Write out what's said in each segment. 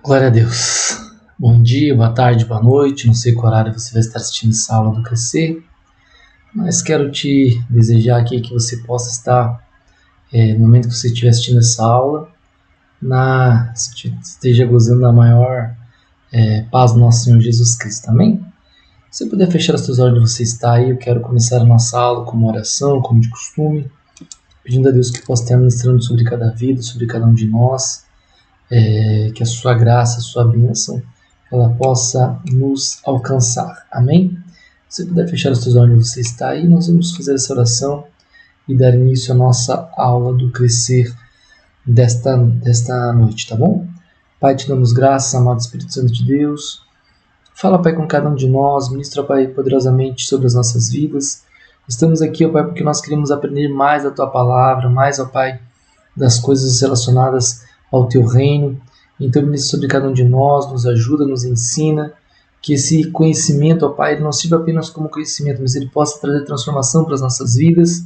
Glória a Deus. Bom dia, boa tarde, boa noite. Não sei qual horário você vai estar assistindo essa aula do Crescer, mas quero te desejar aqui que você possa estar, no momento que você estiver assistindo essa aula, esteja gozando da maior paz do nosso Senhor Jesus Cristo. Amém? Se você puder fechar os seus olhos onde você está aí, eu quero começar a nossa aula com uma oração, como de costume, pedindo a Deus que possa estar ministrando sobre cada vida, sobre cada um de nós, que a sua graça, a sua bênção, ela possa nos alcançar. Amém? Se você puder fechar os seus olhos onde você está aí, nós vamos fazer essa oração e dar início à nossa aula do Crescer desta noite, tá bom? Pai, te damos graças, amado Espírito Santo de Deus. Fala, Pai, com cada um de nós, ministra, Pai, poderosamente sobre as nossas vidas. Estamos aqui, ó Pai, porque nós queremos aprender mais da Tua Palavra, mais, ó Pai, das coisas relacionadas ao Teu reino. Então, ministra sobre cada um de nós, nos ajuda, nos ensina, que esse conhecimento, ó Pai, ele não sirva apenas como conhecimento, mas ele possa trazer transformação para as nossas vidas,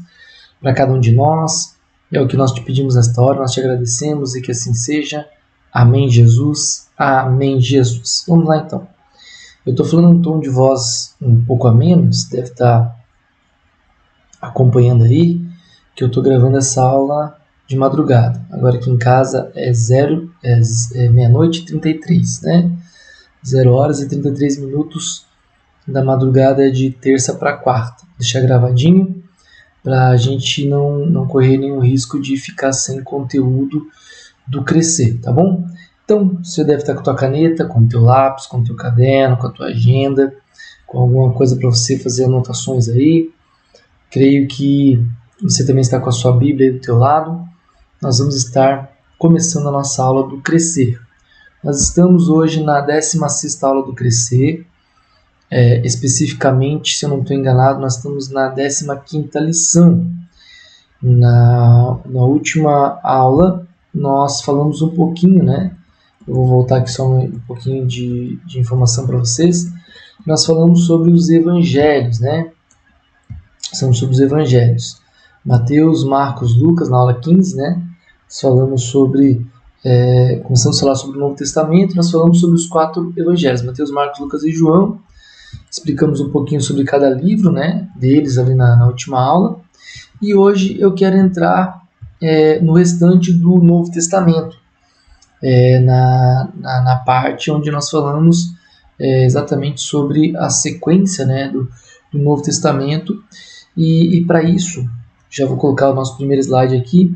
para cada um de nós. É o que nós te pedimos nesta hora, nós te agradecemos e que assim seja. Amém, Jesus. Amém, Jesus. Vamos lá, então. Eu estou falando um tom de voz um pouco ameno, você deve estar acompanhando aí, que eu estou gravando essa aula de madrugada. Agora aqui em casa é meia-noite e 33, né? 0 horas e 33 minutos da madrugada de terça para quarta. Deixar gravadinho para a gente não correr nenhum risco de ficar sem conteúdo do Crescer, tá bom? Então, você deve estar com a tua caneta, com o teu lápis, com o teu caderno, com a tua agenda, com alguma coisa para você fazer anotações aí. Creio que você também está com a sua Bíblia aí do teu lado. Nós vamos estar começando a nossa aula do Crescer. Nós estamos hoje na 16ª aula do Crescer. Especificamente, se eu não estou enganado, nós estamos na 15ª lição. Na última aula, nós falamos um pouquinho, né? Eu vou voltar aqui só um pouquinho de informação para vocês. Nós falamos sobre os evangelhos, né? Falamos sobre os evangelhos. Mateus, Marcos, Lucas, na aula 15, né? Nós falamos sobre... começamos a falar sobre o Novo Testamento. Nós falamos sobre os 4 evangelhos. Mateus, Marcos, Lucas e João. Explicamos um pouquinho sobre cada livro, né? Deles ali na última aula. E hoje eu quero entrar no restante do Novo Testamento. Na parte onde nós falamos exatamente sobre a sequência, né, do Novo Testamento. E para isso, já vou colocar o nosso primeiro slide aqui.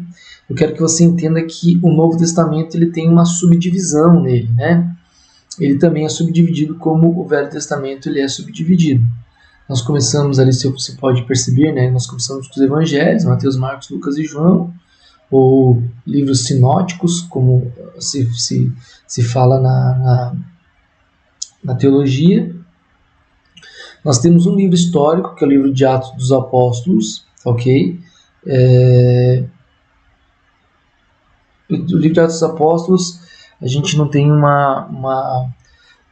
Eu quero que você entenda que o Novo Testamento ele tem uma subdivisão nele, né? Ele também é subdividido como o Velho Testamento ele é subdividido. Nós começamos ali, se você pode perceber, né? Nós começamos com os Evangelhos, Mateus, Marcos, Lucas e João, ou livros sinóticos, como se fala na teologia. Nós temos um livro histórico, que é o livro de Atos dos Apóstolos, ok? O livro de Atos dos Apóstolos, a gente não tem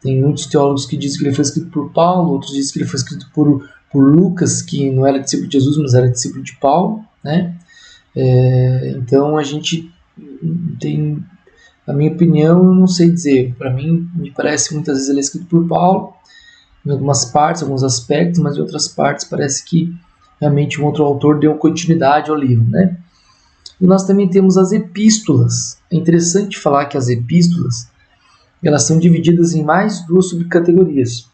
tem muitos teólogos que dizem que ele foi escrito por Paulo, outros dizem que ele foi escrito por Lucas, que não era discípulo de Jesus, mas era discípulo de Paulo, né? Então a gente tem, na minha opinião, eu não sei dizer. Para mim, me parece que muitas vezes ele é escrito por Paulo, em algumas partes, alguns aspectos, mas em outras partes parece que realmente um outro autor deu continuidade ao livro, né? E nós também temos as epístolas. É interessante falar que as epístolas elas são divididas em mais 2 subcategorias.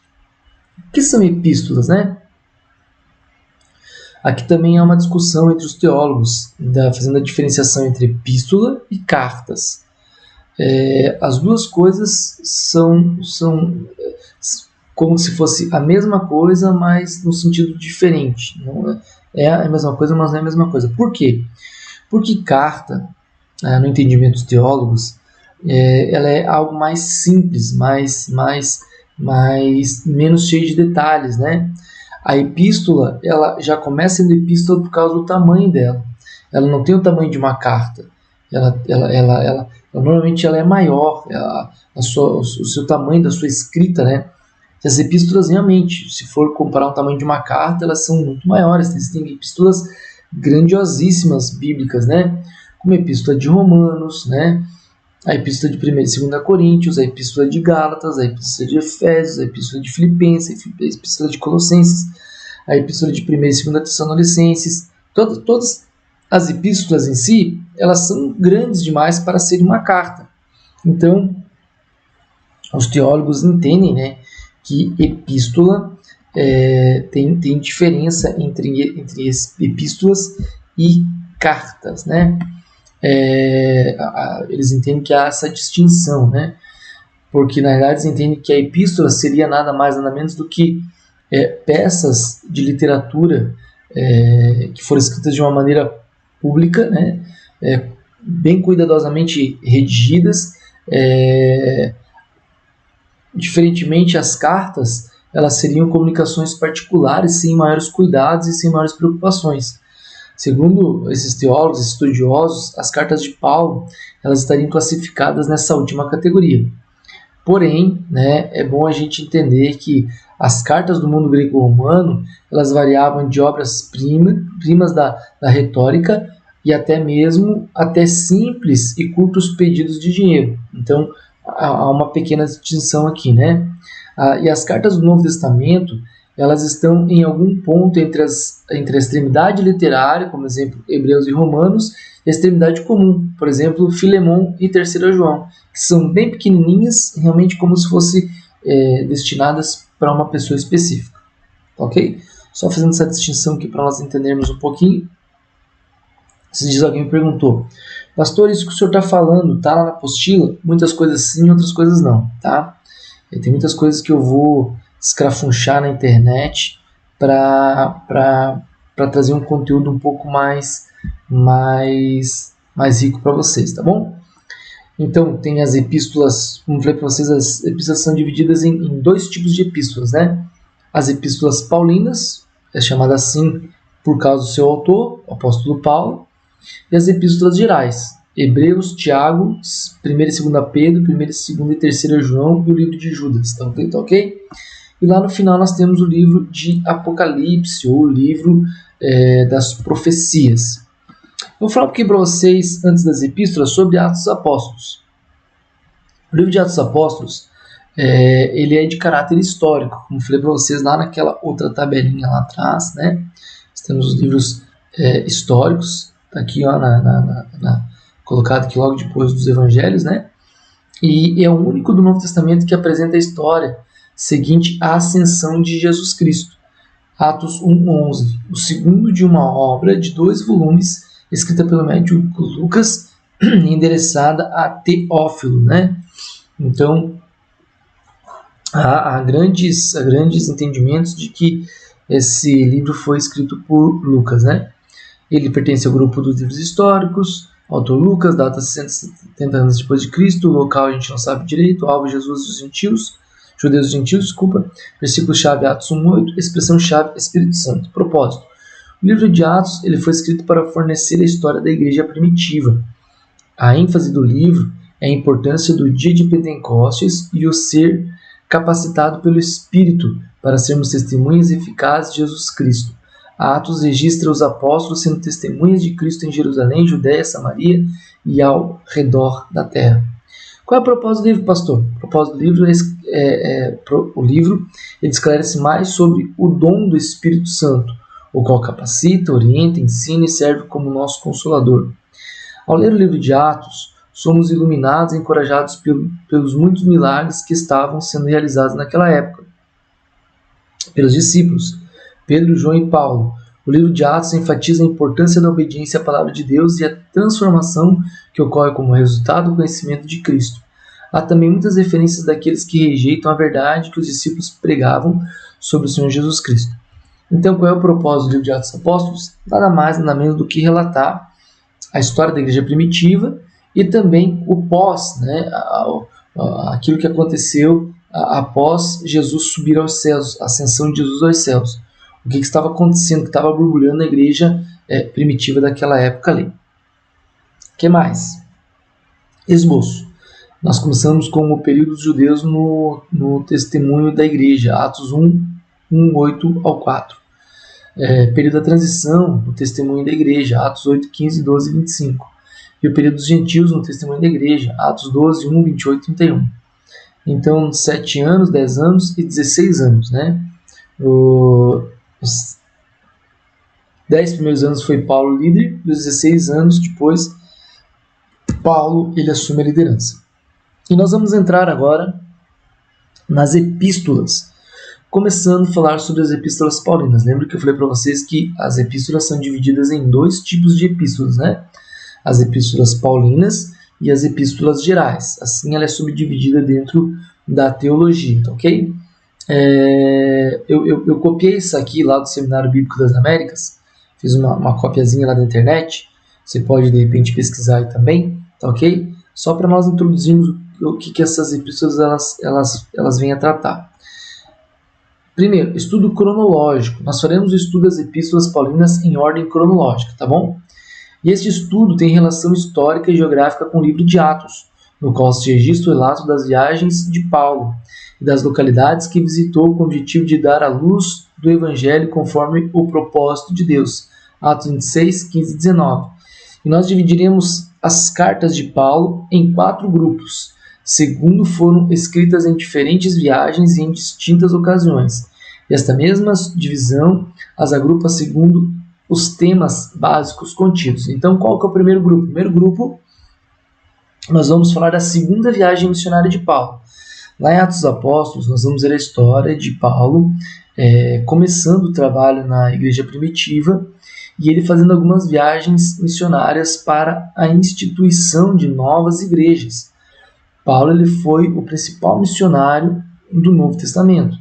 O que são epístolas, né? Aqui também há uma discussão entre os teólogos, fazendo a diferenciação entre epístola e cartas. As duas coisas são como se fosse a mesma coisa, mas no sentido diferente. Não é a mesma coisa, mas não é a mesma coisa. Por quê? Porque carta, no entendimento dos teólogos, ela é algo mais simples, menos cheio de detalhes, né? A epístola, ela já começa sendo epístola por causa do tamanho dela. Ela não tem o tamanho de uma carta. Normalmente ela é maior, o seu tamanho da sua escrita, né? As epístolas realmente, se for comparar o tamanho de uma carta, elas são muito maiores. Existem epístolas grandiosíssimas bíblicas, né? Como a epístola de Romanos, né? a epístola de 1ª e 2ª Coríntios, a epístola de Gálatas, a epístola de Efésios, a epístola de Filipenses, a epístola de Colossenses, a epístola de 1ª e 2ª Tessalonicenses. Todas as epístolas em si, elas são grandes demais para serem uma carta. Então, os teólogos entendem, né, que epístola tem diferença entre epístolas e cartas, né? Eles entendem que há essa distinção, né? Porque na verdade eles entendem que a epístola seria nada mais nada menos do que peças de literatura que foram escritas de uma maneira pública, né? Bem cuidadosamente redigidas. Diferentemente, as cartas, elas seriam comunicações particulares, sem maiores cuidados e sem maiores preocupações. Segundo esses teólogos estudiosos, as cartas de Paulo, elas estariam classificadas nessa última categoria. Porém, né, é bom a gente entender que as cartas do mundo grego-romano, elas variavam de obras-primas da retórica e até simples e curtos pedidos de dinheiro. Então, há uma pequena distinção aqui, né? E as cartas do Novo Testamento, elas estão em algum ponto entre a extremidade literária, como exemplo, Hebreus e Romanos, e a extremidade comum, por exemplo, Filemão e 3ª João, que são bem pequenininhas, realmente como se fossem destinadas para uma pessoa específica. Ok? Só fazendo essa distinção aqui para nós entendermos um pouquinho. Esses dias alguém me perguntou: pastor, isso que o senhor está falando está lá na apostila? Muitas coisas sim, outras coisas não, tá? Tem muitas coisas que eu vou escrafunchar na internet para trazer um conteúdo um pouco mais rico para vocês, tá bom? Então, tem as epístolas, como eu falei para vocês, as epístolas são divididas em 2 tipos de epístolas, né? As epístolas paulinas, é chamada assim por causa do seu autor, o apóstolo Paulo, e as epístolas gerais, Hebreus, Tiago, 1ª e 2ª Pedro, 1ª, 2ª e 3ª João e o livro de Judas, tá ok? E lá no final nós temos o livro de Apocalipse, ou o livro das profecias. Eu vou falar um pouquinho para vocês, antes das epístolas, sobre Atos dos Apóstolos. O livro de Atos dos Apóstolos, ele é de caráter histórico, como eu falei para vocês lá naquela outra tabelinha lá atrás, né? Nós temos os livros históricos, tá aqui ó, colocado aqui logo depois dos evangelhos, né? E é o único do Novo Testamento que apresenta a história seguinte à ascensão de Jesus Cristo. Atos 1:11, o segundo de uma obra de 2 volumes, escrita pelo médico Lucas, endereçada a Teófilo, né? Então, há grandes entendimentos de que esse livro foi escrito por Lucas, né? Ele pertence ao grupo dos livros históricos. Autor Lucas, data 670 anos depois de Cristo, o local a gente não sabe direito, alvo Jesus e os gentios, judeus e gentios, desculpa. Versículo-chave Atos 1:8, expressão-chave Espírito Santo. Propósito: o livro de Atos ele foi escrito para fornecer a história da igreja primitiva. A ênfase do livro é a importância do dia de Pentecostes e o ser capacitado pelo Espírito para sermos testemunhas eficazes de Jesus Cristo. Atos registra os apóstolos sendo testemunhas de Cristo em Jerusalém, Judéia, Samaria e ao redor da terra. Qual é o propósito do livro, pastor? O propósito do livro o livro ele esclarece mais sobre o dom do Espírito Santo, o qual capacita, orienta, ensina e serve como nosso consolador. Ao ler o livro de Atos, somos iluminados e encorajados pelos muitos milagres que estavam sendo realizados naquela época pelos discípulos, Pedro, João e Paulo. O livro de Atos enfatiza a importância da obediência à palavra de Deus e a transformação que ocorre como resultado do conhecimento de Cristo. Há também muitas referências daqueles que rejeitam a verdade que os discípulos pregavam sobre o Senhor Jesus Cristo. Então, qual é o propósito do livro de Atos dos Apóstolos? Nada mais, nada menos do que relatar a história da igreja primitiva e também o pós, né? Aquilo que aconteceu após Jesus subir aos céus, a ascensão de Jesus aos céus. O que estava acontecendo, que estava borbulhando na igreja primitiva daquela época ali. O que mais? Esboço. Nós começamos com o período dos judeus no testemunho da igreja, Atos 1:8 ao 4. Período da transição, o testemunho da igreja, Atos 8, 15, 12 e 25. e o período dos gentios no testemunho da igreja, Atos 12, 1, 28 e 31. Então, 7 anos, 10 anos e 16 anos, né? Os 10 primeiros anos foi Paulo líder, e os 16 anos depois, Paulo ele assume a liderança. E nós vamos entrar agora nas epístolas, começando a falar sobre as epístolas paulinas. Lembra que eu falei para vocês que as epístolas são divididas em 2 tipos de epístolas, né? As epístolas paulinas e as epístolas gerais. Assim ela é subdividida dentro da teologia, tá ok? Eu copiei isso aqui lá do Seminário Bíblico das Américas, fiz uma copiazinha lá da internet, você pode de repente pesquisar aí também, tá ok? Só para nós introduzirmos o que essas epístolas elas vêm a tratar. Primeiro, estudo cronológico. Nós faremos o estudo das epístolas paulinas em ordem cronológica, tá bom? E este estudo tem relação histórica e geográfica com o livro de Atos, no qual se registra o relato das viagens de Paulo e das localidades que visitou com o objetivo de dar à luz do Evangelho conforme o propósito de Deus. Atos 26, 15 e 19. E nós dividiremos as cartas de Paulo em 4 grupos, segundo foram escritas em diferentes viagens e em distintas ocasiões. E esta mesma divisão as agrupa segundo os temas básicos contidos. Então, qual que é o primeiro grupo? O primeiro grupo, nós vamos falar da segunda viagem missionária de Paulo. Lá em Atos dos Apóstolos, nós vamos ver a história de Paulo começando o trabalho na igreja primitiva e ele fazendo algumas viagens missionárias para a instituição de novas igrejas. Paulo ele foi o principal missionário do Novo Testamento.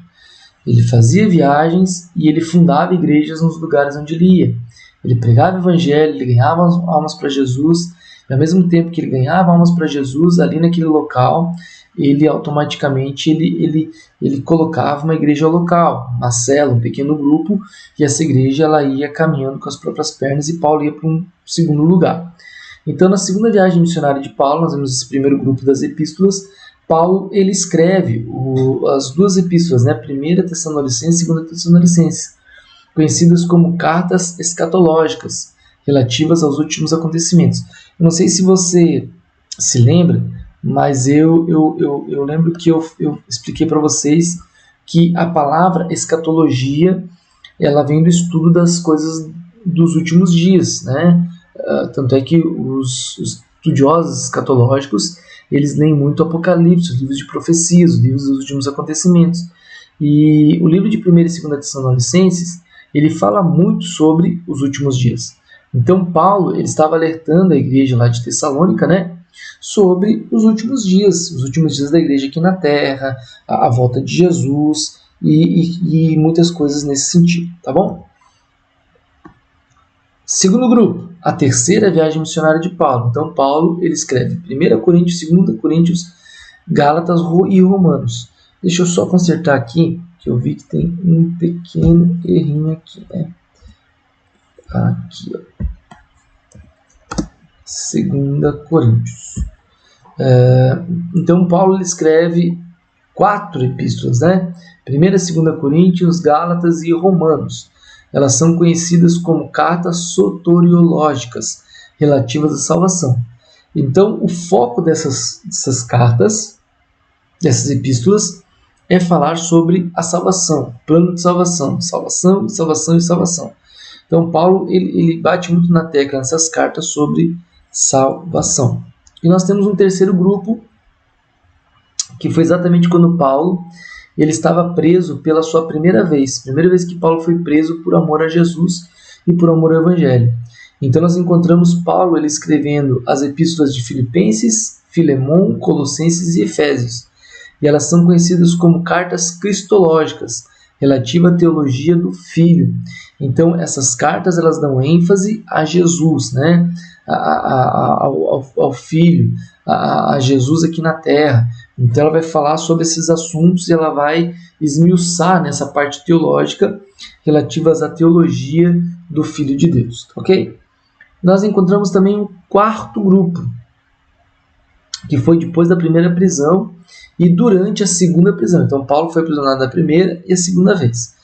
Ele fazia viagens e ele fundava igrejas nos lugares onde ele ia. Ele pregava o evangelho, ele ganhava almas para Jesus, e ao mesmo tempo que ele ganhava almas para Jesus, ali naquele local, ele automaticamente ele colocava uma igreja local, uma célula, um pequeno grupo, e essa igreja ela ia caminhando com as próprias pernas e Paulo ia para um segundo lugar. Então, na segunda viagem missionária de Paulo, nós vemos esse primeiro grupo das epístolas. Paulo ele escreve as 2 epístolas, né? 1 Tessalonicenses e 2 Tessalonicenses, conhecidas como cartas escatológicas, relativas aos últimos acontecimentos. Eu não sei se você se lembra, mas eu lembro que eu expliquei para vocês que a palavra escatologia ela vem do estudo das coisas dos últimos dias, né? Tanto é que os estudiosos escatológicos eles leem muito Apocalipse, os livros de profecias, os livros dos últimos acontecimentos. E o livro de 1 e 2 Tessalonicenses, ele fala muito sobre os últimos dias. Então Paulo ele estava alertando a igreja lá de Tessalônica, né, sobre os últimos dias da igreja aqui na Terra, a volta de Jesus e muitas coisas nesse sentido, tá bom? Segundo grupo, a terceira viagem missionária de Paulo. Então Paulo ele escreve 1 Coríntios, 2 Coríntios, Gálatas e Romanos. Deixa eu só consertar aqui, que eu vi que tem um pequeno errinho aqui, né? Aqui, ó. 2 Coríntios. Então Paulo ele escreve 4 epístolas, né? 1, 2 Coríntios, Gálatas e Romanos. Elas são conhecidas como cartas soteriológicas, relativas à salvação. Então, o foco dessas cartas, dessas epístolas, é falar sobre a salvação, plano de salvação, salvação, salvação e salvação. Então, Paulo ele bate muito na tecla nessas cartas sobre salvação. E nós temos um terceiro grupo, que foi exatamente quando Paulo ele estava preso pela sua primeira vez que Paulo foi preso por amor a Jesus e por amor ao Evangelho. Então nós encontramos Paulo ele escrevendo as epístolas de Filipenses, Filemon, Colossenses e Efésios. E elas são conhecidas como cartas cristológicas, relativas à teologia do Filho. Então essas cartas elas dão ênfase a Jesus, né? ao Filho, a Jesus aqui na Terra. Então ela vai falar sobre esses assuntos e ela vai esmiuçar nessa parte teológica relativas à teologia do Filho de Deus, ok? Nós encontramos também um quarto grupo, que foi depois da primeira prisão e durante a segunda prisão. Então Paulo foi aprisionado na primeira e a segunda vez.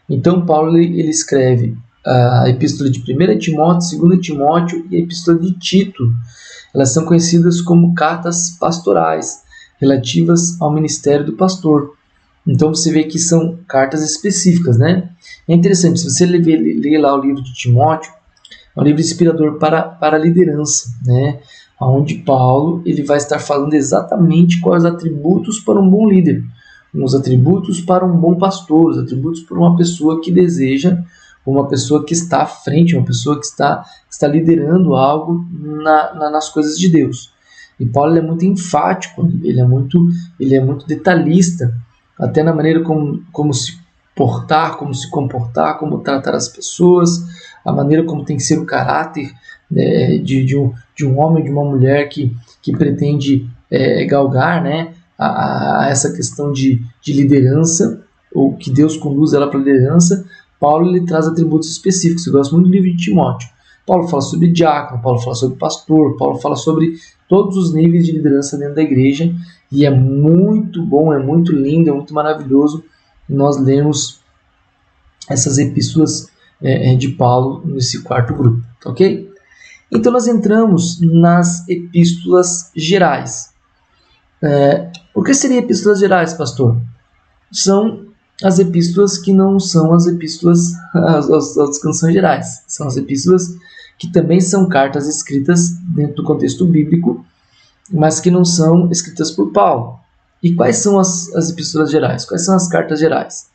Então Paulo ele escreve a epístola de 1 Timóteo, 2 Timóteo e a epístola de Tito. Elas são conhecidas como cartas pastorais, relativas ao ministério do pastor. Então você vê que são cartas específicas, né? É interessante, se você ler lá o livro de Timóteo, é um livro inspirador para a liderança, né? Onde Paulo ele vai estar falando exatamente quais atributos para um bom líder, os atributos para um bom pastor, os atributos para uma pessoa que deseja, uma pessoa que está à frente, uma pessoa que está liderando algo nas coisas de Deus. E Paulo ele é muito enfático, ele é muito detalhista, até na maneira como se portar, como se comportar, como tratar as pessoas, a maneira como tem que ser o caráter, né, de um homem, de uma mulher que pretende galgar, né, a essa questão de liderança, ou que Deus conduz ela para a liderança. Paulo ele traz atributos específicos. Eu gosto muito do livro de Timóteo. Paulo fala sobre diácono, Paulo fala sobre pastor, Paulo fala sobre todos os níveis de liderança dentro da igreja, e é muito bom, é muito lindo, é muito maravilhoso nós lermos essas epístolas de Paulo nesse quarto grupo, tá ok? Então nós entramos nas epístolas gerais. O que seriam epístolas gerais, pastor? São as epístolas que não são as epístolas, as canções gerais. São as epístolas que também são cartas escritas dentro do contexto bíblico, mas que não são escritas por Paulo. E quais são as epístolas gerais? Quais são as cartas gerais?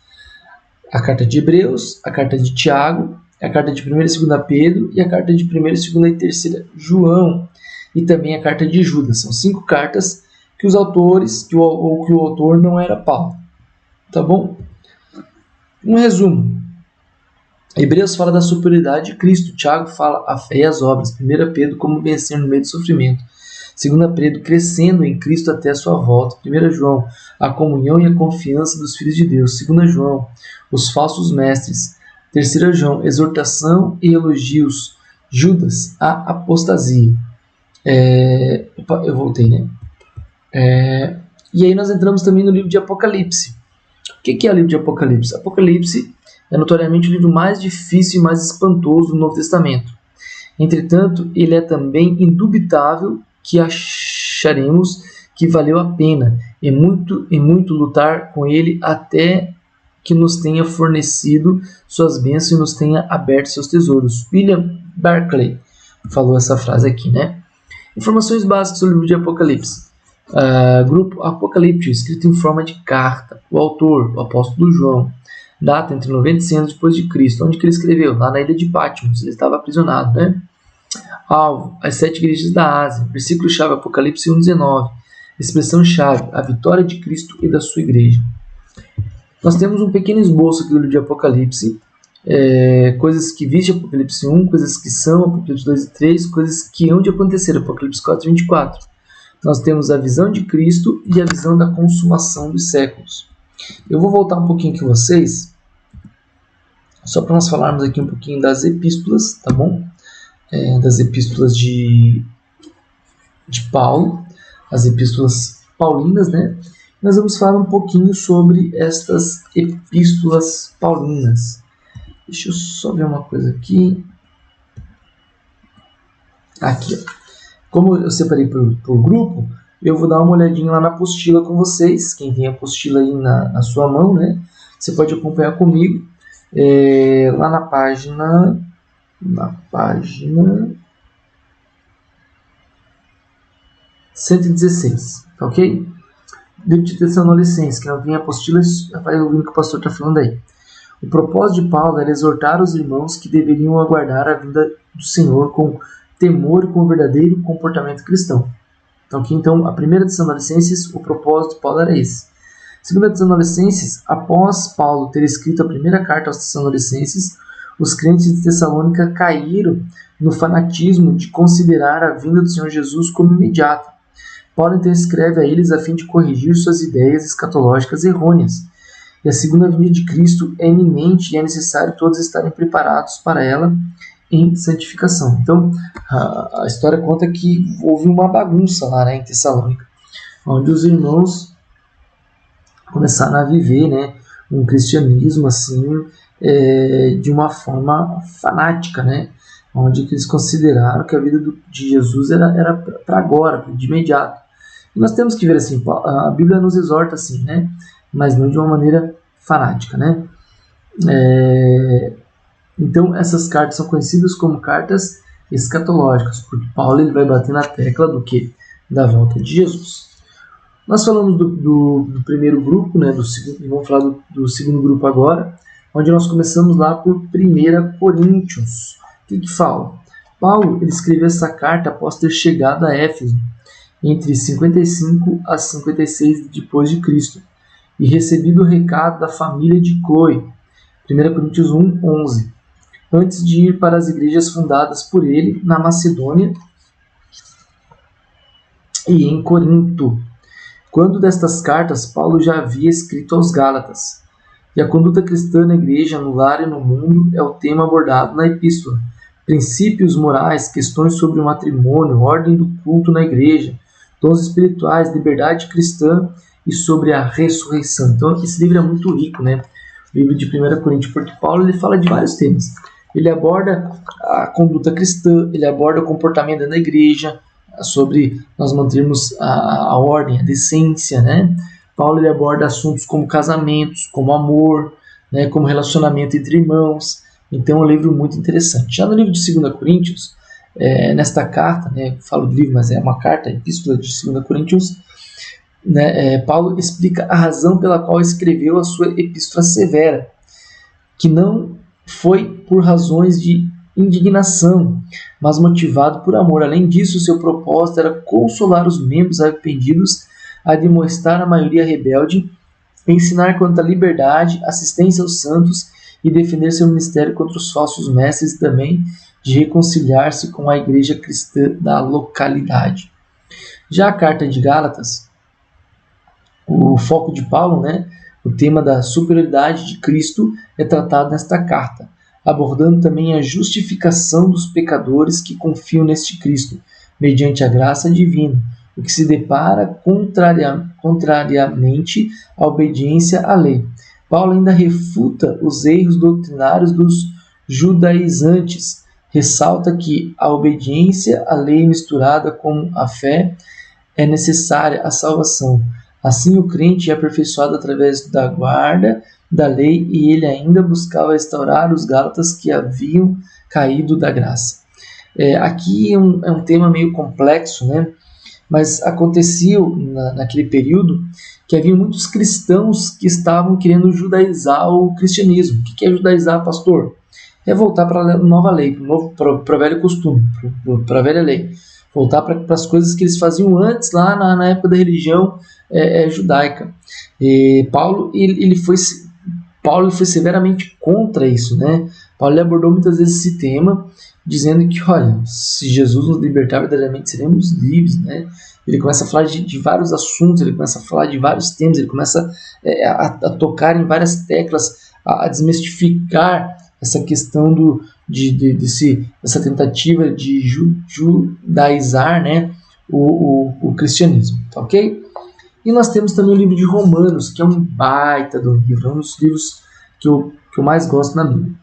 A carta de Hebreus, a carta de Tiago, a carta de 1 e 2 Pedro e a carta de 1, 2 e 3 João, e também a carta de Judas. São 5 cartas que os autores, que o autor não era Paulo. Tá bom? Um resumo. Hebreus fala da superioridade de Cristo. Tiago fala a fé e as obras. 1 Pedro, como vencer no meio do sofrimento. 2 Pedro, crescendo em Cristo até a sua volta. 1 João, a comunhão e a confiança dos filhos de Deus. 2 João, os falsos mestres. 3 João, exortação e elogios. Judas, a apostasia. Eu voltei, né? E aí nós entramos também no livro de Apocalipse. O que é o livro de Apocalipse? Apocalipse é notoriamente o livro mais difícil e mais espantoso do Novo Testamento. Entretanto, ele é também indubitável que acharemos que valeu a pena e muito lutar com ele até que nos tenha fornecido suas bênçãos e nos tenha aberto seus tesouros. William Barclay falou essa frase aqui, né? Informações básicas sobre o livro de Apocalipse. Grupo Apocalipse, escrito em forma de carta. O autor, o apóstolo João. Data entre 90 e 100 anos depois de Cristo. Onde que ele escreveu? Lá na ilha de Patmos. Ele estava aprisionado, né? Alvo, as 7 igrejas da Ásia. Versículo-chave, Apocalipse 1:19. Expressão-chave, a vitória de Cristo e da sua igreja. Nós temos um pequeno esboço aqui do livro de Apocalipse. Coisas que viste Apocalipse 1, coisas que são Apocalipse 2 e 3, coisas que hão de acontecer, Apocalipse 4 e 24. Nós temos a visão de Cristo e a visão da consumação dos séculos. Eu vou voltar um pouquinho com vocês, só para nós falarmos aqui um pouquinho das epístolas, tá bom? Das epístolas de Paulo, as epístolas paulinas, né? Nós vamos falar um pouquinho sobre estas epístolas paulinas. Deixa eu só ver uma coisa aqui. Aqui, ó. Como eu separei por grupo, eu vou dar uma olhadinha lá na apostila com vocês. Quem tem a apostila aí na sua mão, né? Você pode acompanhar comigo lá na página 116, tá ok? Livro de Tessalonicenses, que não tem apostila, vai ouvindo o que o pastor está falando aí. O propósito de Paulo era exortar os irmãos que deveriam aguardar a vinda do Senhor com temor e com o verdadeiro comportamento cristão. Então, a primeira Tessalonicenses, o propósito de Paulo era esse. Segunda Tessalonicenses, após Paulo ter escrito a primeira carta aos Tessalonicenses, os crentes de Tessalônica caíram no fanatismo de considerar a vinda do Senhor Jesus como imediata. Paulo então escreve a eles a fim de corrigir suas ideias escatológicas errôneas. E a segunda vinda de Cristo é iminente e é necessário todos estarem preparados para ela em santificação. Então, a história conta que houve uma bagunça lá, né, em Tessalônica, onde os irmãos começaram a viver, né, um cristianismo assim, de uma forma fanática, né? Onde eles consideraram que a vida de Jesus era para agora, de imediato. E nós temos que ver assim, a Bíblia nos exorta assim, né? Mas não de uma maneira fanática, né? Então essas cartas são conhecidas como cartas escatológicas, porque Paulo ele vai bater na tecla do que? Da volta de Jesus. Nós falamos do primeiro grupo, né, vamos falar do segundo grupo agora, onde nós começamos lá por 1 Coríntios. O que fala? Paulo ele escreveu essa carta após ter chegado a Éfeso, entre 55 a 56 depois de Cristo, e recebido o recado da família de Cloe, 1 Coríntios 1, 11, antes de ir para as igrejas fundadas por ele na Macedônia e em Corinto. Quando destas cartas, Paulo já havia escrito aos Gálatas. E a conduta cristã na igreja, no lar e no mundo é o tema abordado na epístola. Princípios morais, questões sobre o matrimônio, ordem do culto na igreja, dons espirituais, liberdade cristã e sobre a ressurreição. Então, esse livro é muito rico, né? O livro de 1 Coríntios, porque Paulo ele fala de vários temas. Ele aborda a conduta cristã, ele aborda o comportamento da igreja, sobre nós mantermos a ordem, a decência, né? Paulo ele aborda assuntos como casamentos, como amor, né? Como relacionamento entre irmãos. Então é um livro muito interessante. Já no livro de 2 Coríntios, nesta carta, né? Falo do livro, mas é uma carta, a epístola de 2 Coríntios, né? Paulo explica a razão pela qual escreveu a sua epístola severa, que não foi por razões de indignação, mas motivado por amor. Além disso, seu propósito era consolar os membros arrependidos, admoestar a maioria rebelde, ensinar quanto à liberdade, assistência aos santos e defender seu ministério contra os falsos mestres e também de reconciliar-se com a igreja cristã da localidade. Já a carta de Gálatas, o foco de Paulo, né, o tema da superioridade de Cristo é tratado nesta carta, abordando também a justificação dos pecadores que confiam neste Cristo, mediante a graça divina, o que se depara contrariamente à obediência à lei. Paulo ainda refuta os erros doutrinários dos judaizantes, ressalta que a obediência à lei misturada com a fé é necessária à salvação. Assim, o crente é aperfeiçoado através da guarda da lei e ele ainda buscava restaurar os gálatas que haviam caído da graça. Aqui é um tema meio complexo, né? Mas acontecia naquele período que havia muitos cristãos que estavam querendo judaizar o cristianismo. O que é judaizar, pastor? É voltar para a nova lei, para o velho costume, para a velha lei. Voltar para as coisas que eles faziam antes, lá na época da religião judaica. Paulo foi severamente contra isso, né? Paulo ele abordou muitas vezes esse tema, dizendo que, olha, se Jesus nos libertar verdadeiramente, seremos livres, né? Ele começa a falar de vários assuntos, ele começa a falar de vários temas, ele começa a tocar em várias teclas, a desmistificar essa questão dessa tentativa de judaizar, né, o cristianismo, tá ok? E nós temos também o livro de Romanos, que é um baita do livro, é um dos livros que eu mais gosto na Bíblia.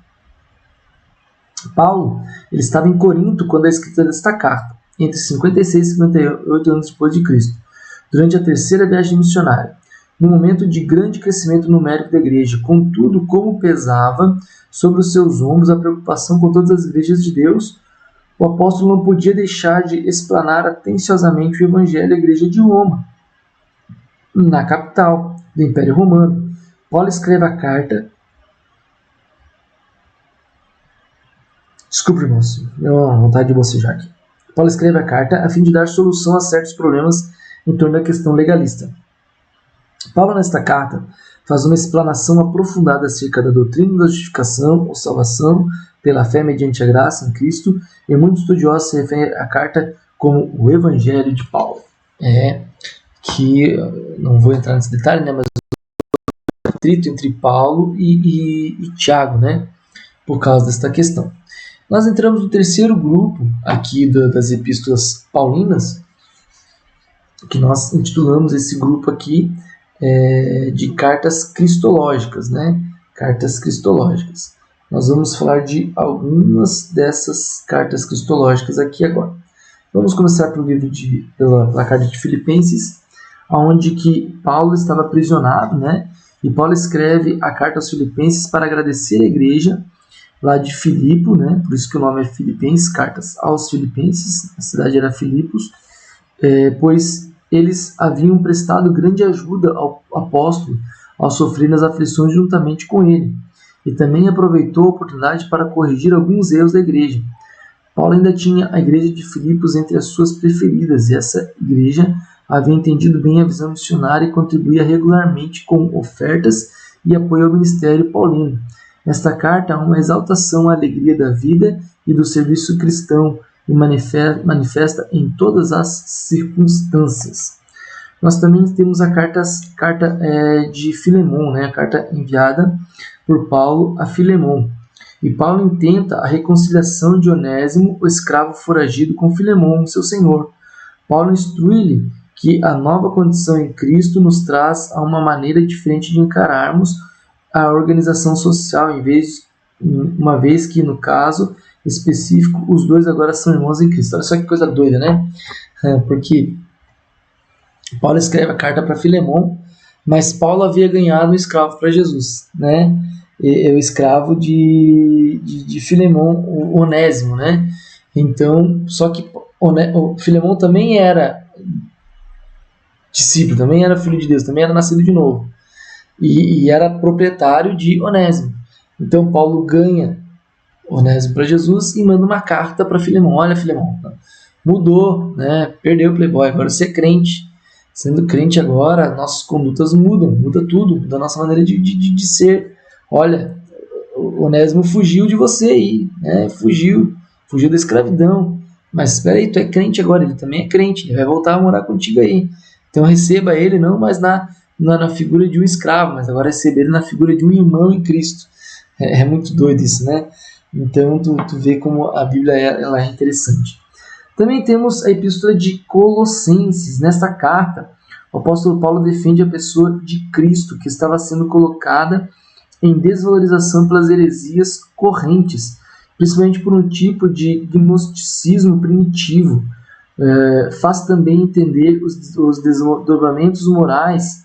Paulo ele estava em Corinto quando é escrita desta carta, entre 56 e 58 anos depois de Cristo, durante a terceira viagem missionária, no momento de grande crescimento numérico da igreja. Contudo, como pesava sobre os seus ombros a preocupação com todas as igrejas de Deus, o apóstolo não podia deixar de explanar atenciosamente o evangelho à igreja de Roma, na capital do Império Romano. Paulo escreve a carta. Desculpe, irmãos, eu tenho vontade de bocejar aqui. Paulo escreve a carta a fim de dar solução a certos problemas em torno da questão legalista. Paulo, nesta carta, faz uma explanação aprofundada acerca da doutrina da justificação ou salvação pela fé mediante a graça em Cristo, e muitos estudiosos se referem à carta como o Evangelho de Paulo. Que não vou entrar nesse detalhe, né, mas o atrito entre Paulo e Tiago, né, por causa desta questão. Nós entramos no terceiro grupo aqui das epístolas paulinas, que nós intitulamos esse grupo aqui de cartas cristológicas, né? cartas cristológicas. Nós vamos falar de algumas dessas cartas cristológicas aqui agora. Vamos começar pela carta de Filipenses, onde que Paulo estava aprisionado, né? E Paulo escreve a carta aos Filipenses para agradecer a igreja lá de Filipo, né? Por isso que o nome é Filipenses, cartas aos Filipenses, a cidade era Filipos, pois eles haviam prestado grande ajuda ao apóstolo ao sofrer as aflições juntamente com ele, e também aproveitou a oportunidade para corrigir alguns erros da igreja. Paulo ainda tinha a igreja de Filipos entre as suas preferidas, e essa igreja havia entendido bem a visão missionária e contribuía regularmente com ofertas e apoio ao ministério paulino. Esta carta é uma exaltação à alegria da vida e do serviço cristão e manifesta em todas as circunstâncias. Nós também temos a carta de Filemon, né? A carta enviada por Paulo a Filemon. E Paulo intenta a reconciliação de Onésimo, o escravo foragido, com Filemon, seu senhor. Paulo instrui-lhe que a nova condição em Cristo nos traz a uma maneira diferente de encararmos a organização social, uma vez que, no caso específico, os dois agora são irmãos em Cristo. Olha só que coisa doida, né? Porque Paulo escreve a carta para Filemon, mas Paulo havia ganhado um escravo para Jesus, né? O escravo de Filemon, o Onésimo, né? Então, só que o Filemon também era discípulo, também era filho de Deus, também era nascido de novo, e era proprietário de Onésimo. Então Paulo ganha Onésimo para Jesus e manda uma carta para Filemon. Olha, Filemon, mudou, né? Perdeu o Playboy, agora você é crente. Sendo crente agora, nossas condutas mudam, muda tudo, muda a nossa maneira de ser. Olha, o Onésimo fugiu de você aí, né? Fugiu da escravidão. Mas espera aí, tu é crente agora, ele também é crente, ele vai voltar a morar contigo aí. Então receba ele não mais na figura de um escravo, mas agora receba ele na figura de um irmão em Cristo. É muito doido isso, né? Então tu vê como a Bíblia ela é interessante. Também temos a epístola de Colossenses. Nesta carta, o apóstolo Paulo defende a pessoa de Cristo, que estava sendo colocada em desvalorização pelas heresias correntes, principalmente por um tipo de gnosticismo primitivo. Faz também entender os desdobramentos morais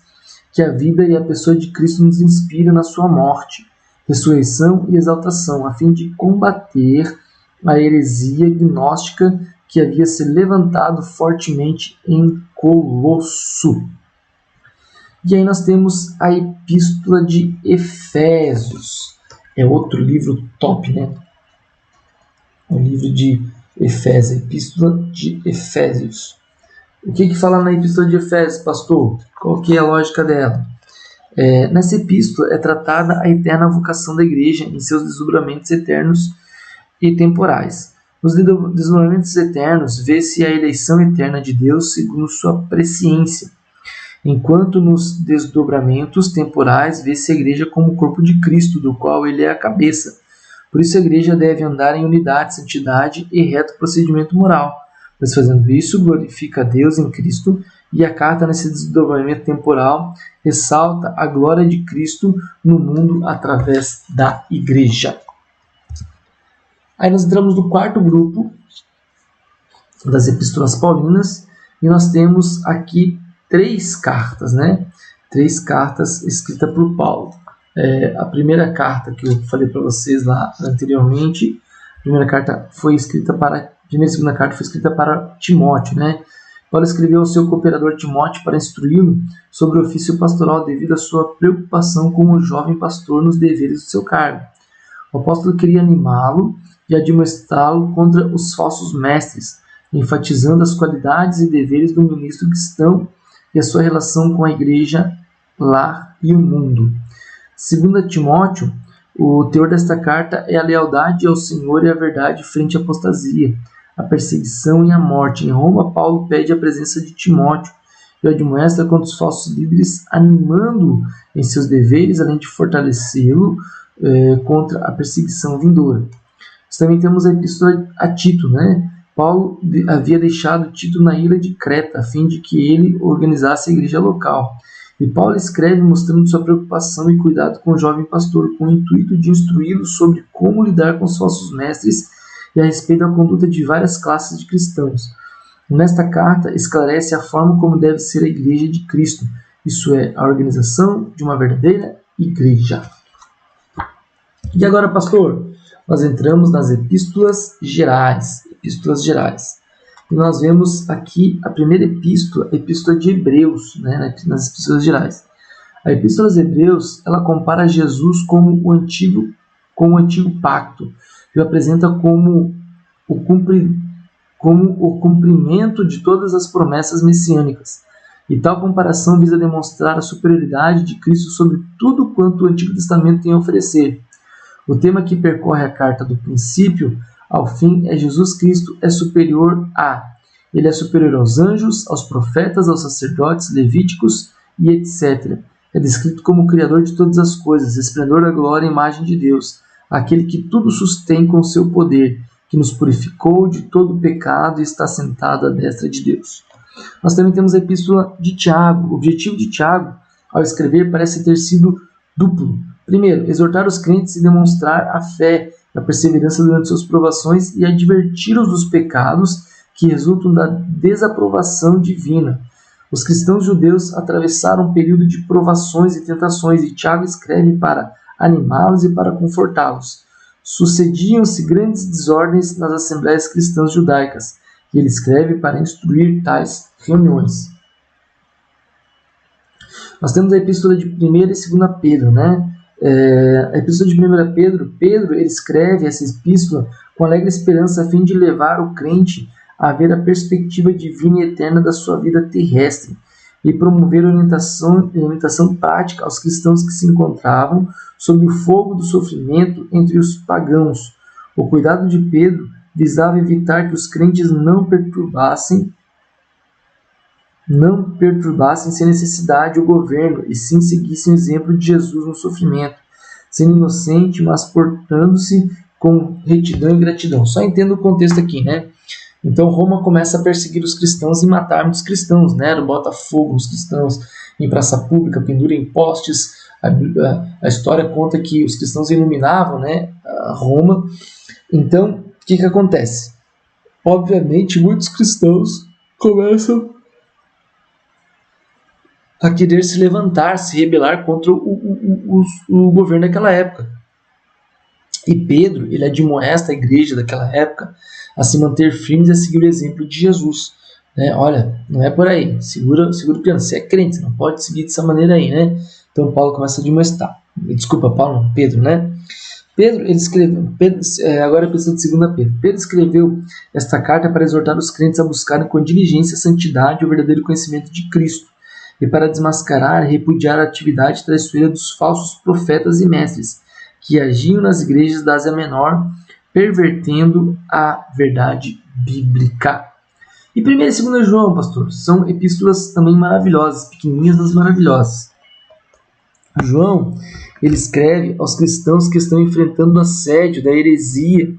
que a vida e a pessoa de Cristo nos inspiram na sua morte, ressurreição e exaltação, a fim de combater a heresia gnóstica que havia se levantado fortemente em Colosso. E aí nós temos a Epístola de Efésios. É outro livro top, né? O livro de Efésios, a Epístola de Efésios. O que fala na Epístola de Efésios, pastor? Qual que é a lógica dela? Nessa epístola é tratada a eterna vocação da igreja em seus desdobramentos eternos e temporais. Nos desdobramentos eternos, vê-se a eleição eterna de Deus segundo sua presciência, enquanto nos desdobramentos temporais vê-se a igreja como o corpo de Cristo, do qual ele é a cabeça. Por isso a igreja deve andar em unidade, santidade e reto procedimento moral, pois fazendo isso glorifica a Deus em Cristo, e a carta nesse desdobramento temporal ressalta a glória de Cristo no mundo através da igreja. Aí nós entramos no quarto grupo das epístolas paulinas e nós temos aqui 3 cartas, né? 3 cartas escritas por Paulo. A primeira carta que eu falei para vocês lá anteriormente, a primeira e segunda carta foi escrita para Timóteo, né? Paulo escreveu ao seu cooperador Timóteo para instruí-lo sobre o ofício pastoral devido à sua preocupação como jovem pastor nos deveres do seu cargo. O apóstolo queria animá-lo e admoestá-lo contra os falsos mestres, enfatizando as qualidades e deveres do ministro cristão e a sua relação com a igreja, lar e o mundo. Segundo Timóteo, o teor desta carta é a lealdade ao Senhor e a verdade frente à apostasia, a perseguição e a morte. Em Roma, Paulo pede a presença de Timóteo e o admoesta contra os falsos líderes, animando-o em seus deveres, além de fortalecê-lo contra a perseguição vindoura. Nós também temos a epístola a Tito, né? Paulo havia deixado Tito na ilha de Creta, a fim de que ele organizasse a igreja local. E Paulo escreve mostrando sua preocupação e cuidado com o jovem pastor, com o intuito de instruí-lo sobre como lidar com os falsos mestres e a respeito da conduta de várias classes de cristãos. Nesta carta, esclarece a forma como deve ser a Igreja de Cristo, isso é, a organização de uma verdadeira igreja. E agora, pastor, nós entramos nas epístolas gerais. E nós vemos aqui a primeira epístola, a epístola de Hebreus, né, nas epístolas gerais. A epístola aos Hebreus, ela compara Jesus com o antigo pacto e o apresenta como o cumprimento de todas as promessas messiânicas. E tal comparação visa demonstrar a superioridade de Cristo sobre tudo quanto o Antigo Testamento tem a oferecer. O tema que percorre a carta do princípio ao fim é Jesus Cristo é superior a. Ele é superior aos anjos, aos profetas, aos sacerdotes, levíticos e etc. É descrito como o Criador de todas as coisas, esplendor da glória e imagem de Deus, aquele que tudo sustém com seu poder, que nos purificou de todo pecado e está sentado à destra de Deus. Nós também temos a epístola de Tiago. O objetivo de Tiago, ao escrever, parece ter sido duplo. Primeiro, exortar os crentes e demonstrar a fé, a perseverança durante suas provações e adverti-los dos pecados que resultam da desaprovação divina. Os cristãos judeus atravessaram um período de provações e tentações e Tiago escreve para animá-los e para confortá-los. Sucediam-se grandes desordens nas assembleias cristãs judaicas e ele escreve para instruir tais reuniões. Nós temos a epístola de 1 e 2 Pedro, né? A epístola de 1 Pedro, ele escreve essa epístola com alegre esperança a fim de levar o crente a ver a perspectiva divina e eterna da sua vida terrestre e promover orientação prática aos cristãos que se encontravam sob o fogo do sofrimento entre os pagãos. O cuidado de Pedro visava evitar que os crentes não perturbassem sem necessidade o governo, e sim seguissem o exemplo de Jesus no sofrimento, sendo inocente, mas portando-se com retidão e gratidão. Só entenda o contexto aqui, né? Então Roma começa a perseguir os cristãos e matar muitos cristãos, né? Bota fogo nos cristãos em praça pública, pendura em postes. A história conta que os cristãos iluminavam, né, a Roma. Então, o que acontece? Obviamente, muitos cristãos começam a querer se levantar, se rebelar contra o governo daquela época. E Pedro, ele admoesta a igreja daquela época a se manter firmes e a seguir o exemplo de Jesus. Né? Olha, não é por aí, segura o piano, você é crente, você não pode seguir dessa maneira aí, né? Então Paulo começa a admoestar. Desculpa, Paulo, não, Pedro, né? Pedro, ele escreveu, agora é a pessoa de 2 Pedro. Pedro escreveu esta carta para exortar os crentes a buscarem com diligência a santidade e o verdadeiro conhecimento de Cristo, e para desmascarar e repudiar a atividade traiçoeira dos falsos profetas e mestres, que agiam nas igrejas da Ásia Menor, pervertendo a verdade bíblica. E 1 e 2 João, pastor, são epístolas também maravilhosas, pequenininhas, mas maravilhosas. João, ele escreve aos cristãos que estão enfrentando o assédio da heresia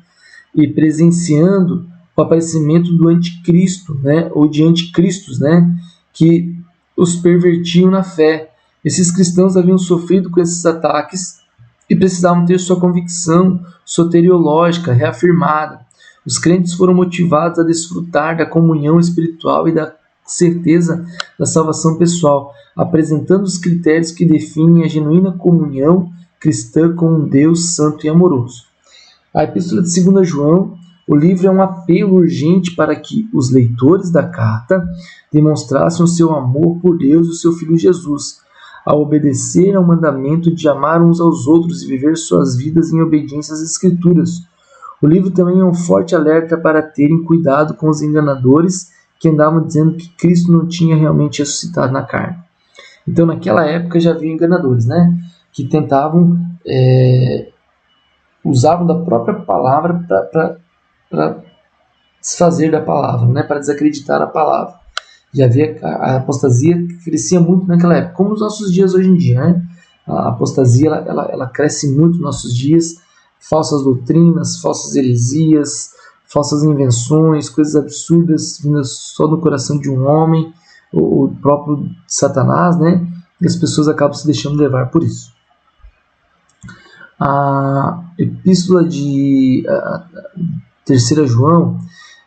e presenciando o aparecimento do anticristo, né, ou de anticristos, né, que os pervertiam na fé. Esses cristãos haviam sofrido com esses ataques e precisavam ter sua convicção soteriológica reafirmada. Os crentes foram motivados a desfrutar da comunhão espiritual e da certeza da salvação pessoal, apresentando os critérios que definem a genuína comunhão cristã com um Deus santo e amoroso. A Epístola de 2 João, o livro é um apelo urgente para que os leitores da carta demonstrassem o seu amor por Deus e o seu Filho Jesus, ao obedecer ao mandamento de amar uns aos outros e viver suas vidas em obediência às Escrituras. O livro também é um forte alerta para terem cuidado com os enganadores que andavam dizendo que Cristo não tinha realmente ressuscitado na carne. Então, naquela época já havia enganadores, né? Que tentavam, usavam da própria palavra para desfazer da palavra, né? Para desacreditar a palavra. E havia a apostasia que crescia muito naquela época, como nos nossos dias hoje em dia, né? A apostasia ela cresce muito nos nossos dias, falsas doutrinas, falsas heresias, falsas invenções, coisas absurdas vindas só do coração de um homem, o próprio Satanás, né? e as pessoas acabam se deixando levar por isso. A epístola de 3 João,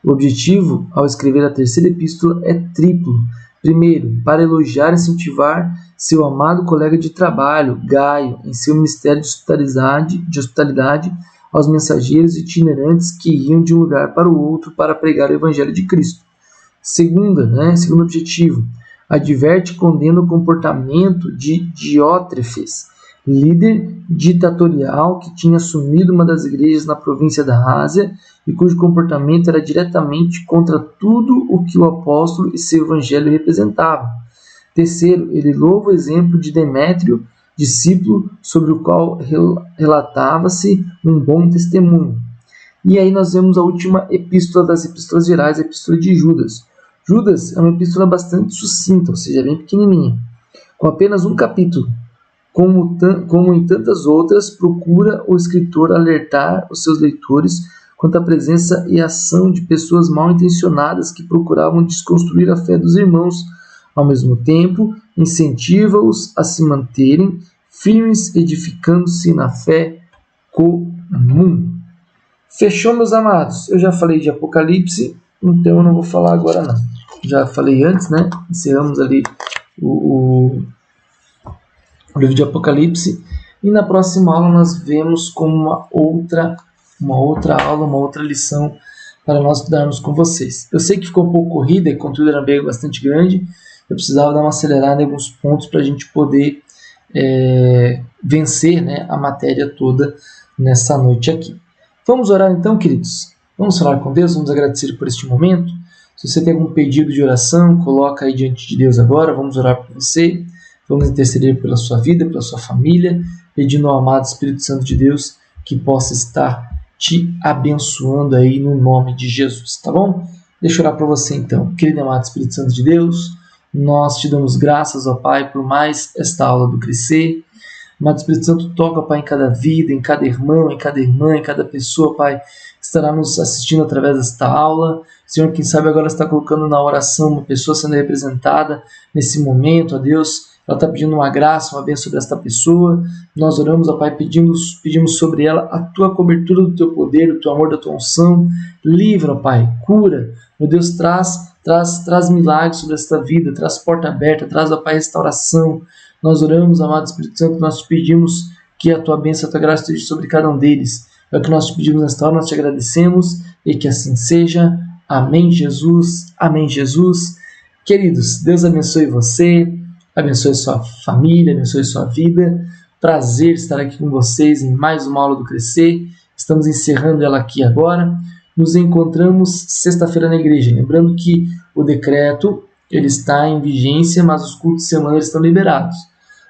o objetivo ao escrever a terceira epístola é triplo. Primeiro, para elogiar e incentivar seu amado colega de trabalho, Gaio, em seu ministério de hospitalidade aos mensageiros itinerantes que iam de um lugar para o outro para pregar o evangelho de Cristo. Segundo objetivo, adverte e condena o comportamento de Diótrefes, líder ditatorial que tinha assumido uma das igrejas na província da Ásia e cujo comportamento era diretamente contra tudo o que o apóstolo e seu evangelho representavam. Terceiro, ele louva o exemplo de Demétrio, discípulo sobre o qual relatava-se um bom testemunho. E aí nós vemos a última epístola das epístolas gerais, a epístola de Judas. Judas é uma epístola bastante sucinta, ou seja, bem pequenininha, com apenas um capítulo. Como em tantas outras, procura o escritor alertar os seus leitores quanto à presença e ação de pessoas mal intencionadas que procuravam desconstruir a fé dos irmãos. Ao mesmo tempo, incentiva-os a se manterem firmes, edificando-se na fé comum. Fechou, meus amados? Eu já falei de Apocalipse, então eu não vou falar agora não. Já falei antes, né? Encerramos ali o livro de Apocalipse, e na próxima aula nós vemos como uma outra aula, uma outra lição para nós estudarmos com vocês. Eu sei que ficou um pouco corrida e o conteúdo era bem bastante grande, eu precisava dar uma acelerada em alguns pontos para a gente poder vencer, né, a matéria toda nessa noite aqui. Vamos orar então, queridos? Vamos falar com Deus, vamos agradecer por este momento. Se você tem algum pedido de oração, coloca aí diante de Deus agora, vamos orar por você. Vamos interceder pela sua vida, pela sua família, pedindo ao amado Espírito Santo de Deus que possa estar te abençoando aí no nome de Jesus, tá bom? Deixa eu orar para você então. Querido amado Espírito Santo de Deus, nós te damos graças, ó Pai, por mais esta aula do Crescer. Amado Espírito Santo, toca, Pai, em cada vida, em cada irmão, em cada irmã, em cada pessoa, Pai, que estará nos assistindo através desta aula. Senhor, quem sabe agora está colocando na oração uma pessoa sendo representada nesse momento, ó Deus. Ela está pedindo uma graça, uma bênção sobre esta pessoa. Nós oramos, ó Pai, pedimos sobre ela a tua cobertura do teu poder, o teu amor, da tua unção. Livra, ó Pai, cura. Meu Deus, traz milagres sobre esta vida, traz porta aberta, traz, ó Pai, restauração. Nós oramos, amado Espírito Santo, nós te pedimos que a tua bênção, a tua graça esteja sobre cada um deles. É o que nós te pedimos nesta hora, nós te agradecemos e que assim seja. Amém, Jesus. Amém, Jesus. Queridos, Deus abençoe você. Abençoe sua família, abençoe sua vida. Prazer estar aqui com vocês em mais uma aula do Crescer. Estamos encerrando ela aqui agora. Nos encontramos sexta-feira na igreja. Lembrando que o decreto ele está em vigência, mas os cultos de semana estão liberados.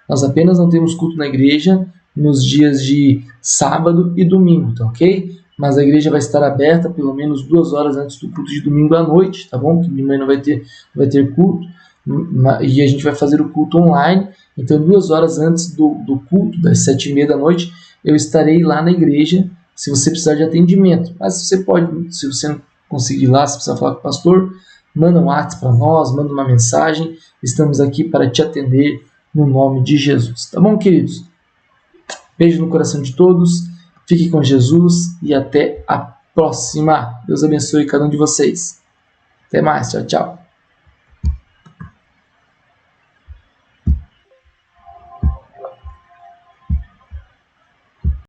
Nós apenas não temos culto na igreja nos dias de sábado e domingo, tá ok? Mas a igreja vai estar aberta pelo menos 2 horas antes do culto de domingo à noite, tá bom? Que de manhã não vai ter culto. E a gente vai fazer o culto online, então 2 horas antes do culto, das 7h30 da noite, eu estarei lá na igreja, se você precisar de atendimento. Mas se você não conseguir ir lá, se precisar falar com o pastor, manda um WhatsApp para nós, manda uma mensagem, estamos aqui para te atender no nome de Jesus. Tá bom, queridos? Beijo no coração de todos, fique com Jesus e até a próxima. Deus abençoe cada um de vocês. Até mais, tchau, tchau.